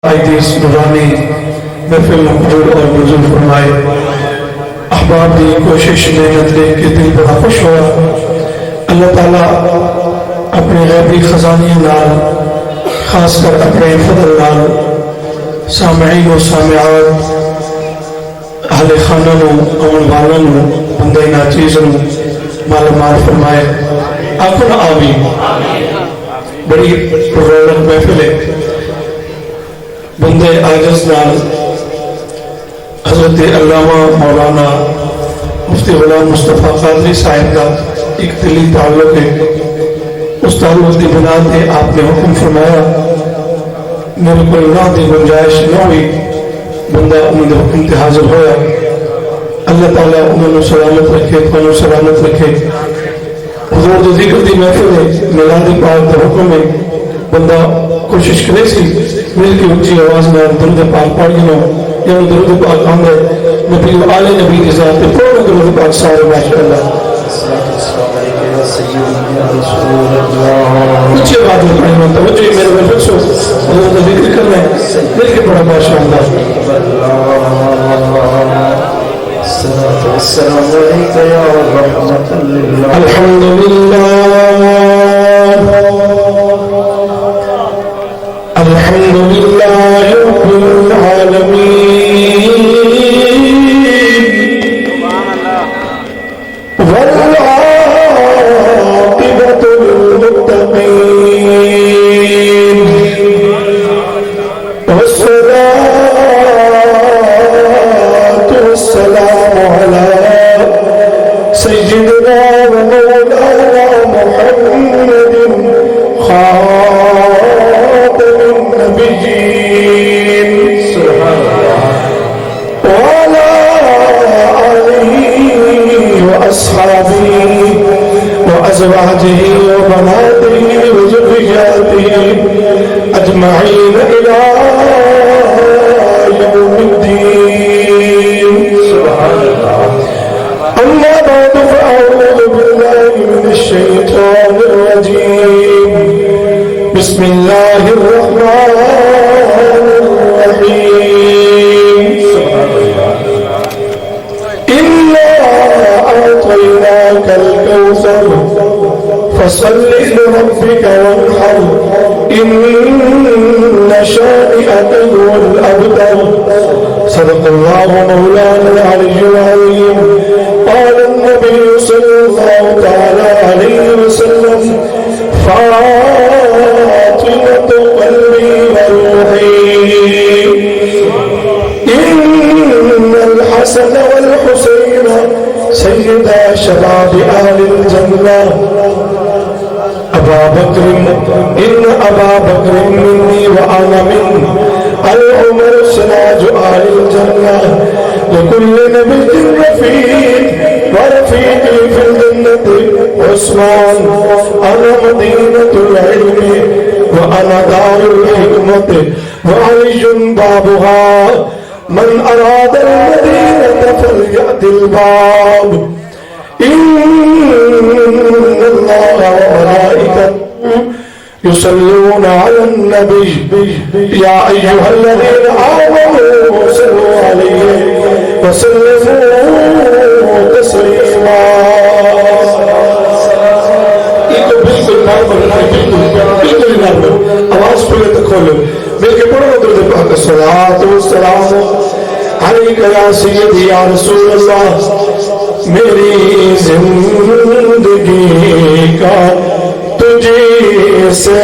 اس نورانی محفل مقبول اور منظور فرمائے۔ احباب کی کوشش محنت دیکھ کے دل بڑا خوش ہوا۔ اللہ تعالیٰ اپنے غیبی خزانے نال خاص کر اپنے فضل نال سامعین و سامعات اہل خانہ نو امن والا نو بندے ناچیز نو مالا مال فرمائے۔ آخو نا آمین۔ بڑی پررونق محفل ہے۔ بندے عاجز نال حضرت علامہ مولانا مفتی غلام مصطفیٰ قادری صاحب کا ایک دلی تعلق ہے۔ اس تعلق کی بنا پہ آپ نے حکم فرمایا، میرے کو نہ دی گنجائش نہ ہوئی، بندہ انہوں نے حکم تے حاضر ہویا۔ اللہ تعالیٰ انہوں نے سلامت رکھے، انہوں سلامت رکھے۔ حضور جو ذکر دی محفل ہے، میلاد پاک کا حکم ہے، بندہ کوشش کرے سی مل کے اونچی آواز میں درود پاک پڑھ گنو یا درود پاک آمد نبی و آل نبی کی ذات پہ پڑھو درود پاک سارے ماشاءاللہ۔ اونچی آواز میں پڑھنا توجہ میرے محفل سو حضور کا ذکر کرنا ہے، مل کے پڑھا ماشاءاللہ۔ السلام علیکم یا رحمت اللہ۔ الحمدللہ الحمد لله رب العالمين والعاقبة للمتقين والصلاة والسلام على سيدنا ومولانا محمد النبيين وعلى آله وأصحابه وأزواجه وبناته وذرياته أجمعين إلى يوم الدين. أما بعد فأعوذ بالله من الشيطان الرجيم. بسم الله الرحمن الرحيم. إنا أعطيناك الكوثر فصل لربك وانحر إن شانئك هو الأبتر. صدق الله مولانا العلي العظيم. قال النبي صلى الله تعالى عليه وسلم فاطمة قلبي وروحي إن الحسن والحسين سيدا شباب أهل الجنة. أبا بكر إن أبا بكر مني وأنا منه. العمر سراج أهل الجنة. لكل نبي رفيق ورفيقي في الجنة عثمان. أنا مدينة العلم وأنا دار الحكمة وعلي بابها. من أراد المدينة فليأت الباب. إن الله وملائكته يصلون على النبي يا أيها الذين آمنوا صلوا عليه وسلموا تسليما. آواز پڑھے تو کھولو مل کے پڑھو درود پاک. الصلاۃ والسلام علیک یا سیدی یا رسول اللہ. میری زندگی کا تجھے سے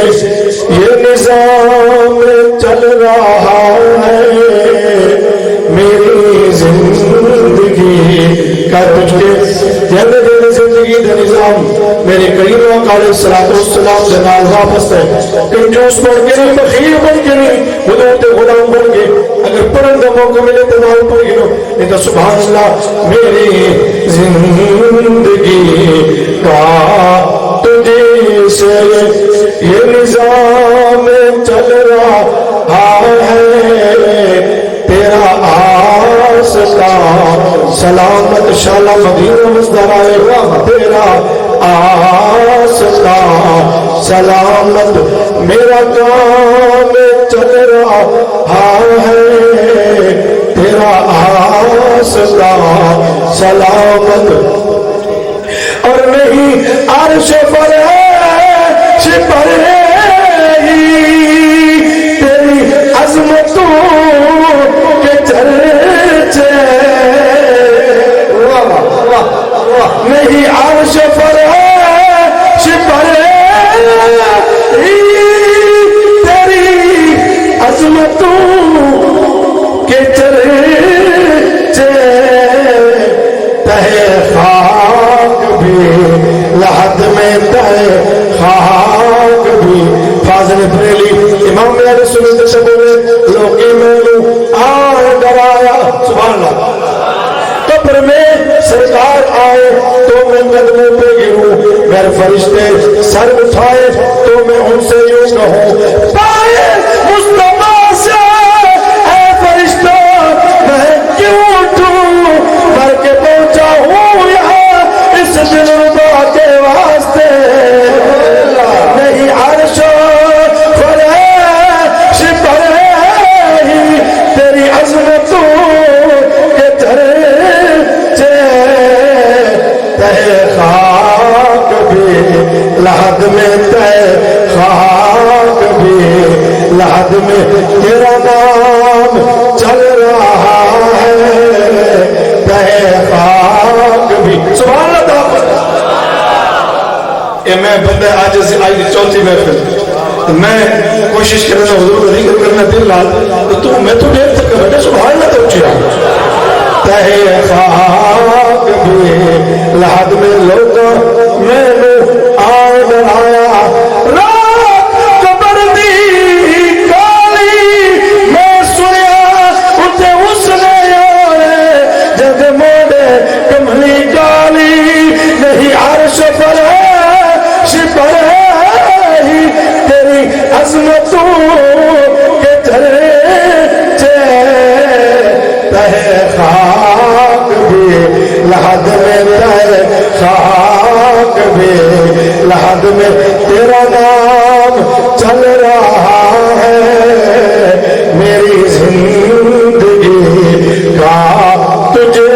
یہ نظام چل رہا ہے. میری زندگی کا تجھے میری زندگی کا نظام میرے کریم آقا علیہ السلام جنال واپس ہے. کنجوس بن کے نہیں، بخیل بن کے نہیں، حضور تے غلام بن کے. اگر پڑھن کا موقع ملے تو نال پڑھ گئے نہیں تو سبحان اللہ. میری زندگی کا تجھے سے یہ نظام چل رہا ہے. تیرا آستا سلامت شالا مدینہ مصدر آئے گا. تیرا آستا سلامت میرا کام چل رہا ہے تیرا آستا سلامت اور نہیں عرش فرش پر ہی تیری عظمتوں کے چرچے نہیں عرش فرش پر ہی تیری عظمتوں کے چرچے تہ خاک بھی لحد میں تہ خاک بھی فاضل بریلی امام میرے سنت سے بولے لوگی میں لوں آن ڈرایا سبحان اللہ قبر میں سرکار آئے تو میں قدموں پہ گروں غیر فرشتے سر اٹھائے تو میں ان سے یوں کہوں پائے مصطفیٰ سے اے فرشتوں میں کیوں اٹھوں مر کے پہنچا ہوں یہاں اس دلربا کے واسطے نہیں عرش فرش پر ہی تیری عظمتوں کے چرچے تہ خاک بھی لحد میں تہ خاک بھی لحد میں تیرا نام چل رہا ہے تہ خاک بھی سبحان اللہ اے میں بندہ آج سے آئی چوتھی محفل میں کوشش کرنا حضور کو ذکر کرنا دل لال تو میں تو دیر تک بیٹھے سبحان اللہ تو اچھا تہ خاک بھی لحد میں لوگا میں نے آن آیا رات قبر دی کالی میں سنیا اٹھے اس نے یارے جد موڑے کملی کالی نہیں عرش پر پر ہی تیری عظمتوں کے چرچے تہ خاک بھی لحد میں تہ خاک بھی لحد میں تیرا نام چل رہا ہے میری زندگی کا تجھے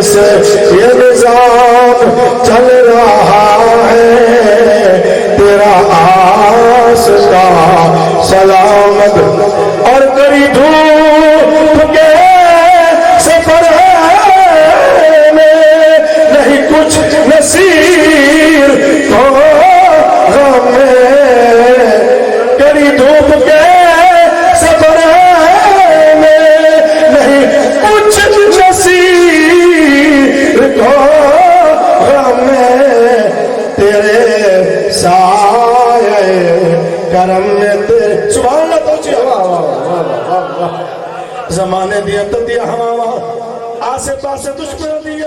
سے یہ نظام چل رہا ہے تیرا آستا سلامت اور کری دھوپ کے سفر میں نہیں کچھ نصیر تو غم میں کری دھوپ کے سفر میں نہیں کچھ نصیر تو غم میں تیرے سایہ کرم میں تیرے سبحان اللہ تو زمانے دیا تو دیا ہوا آسے پاسے دشمن دیا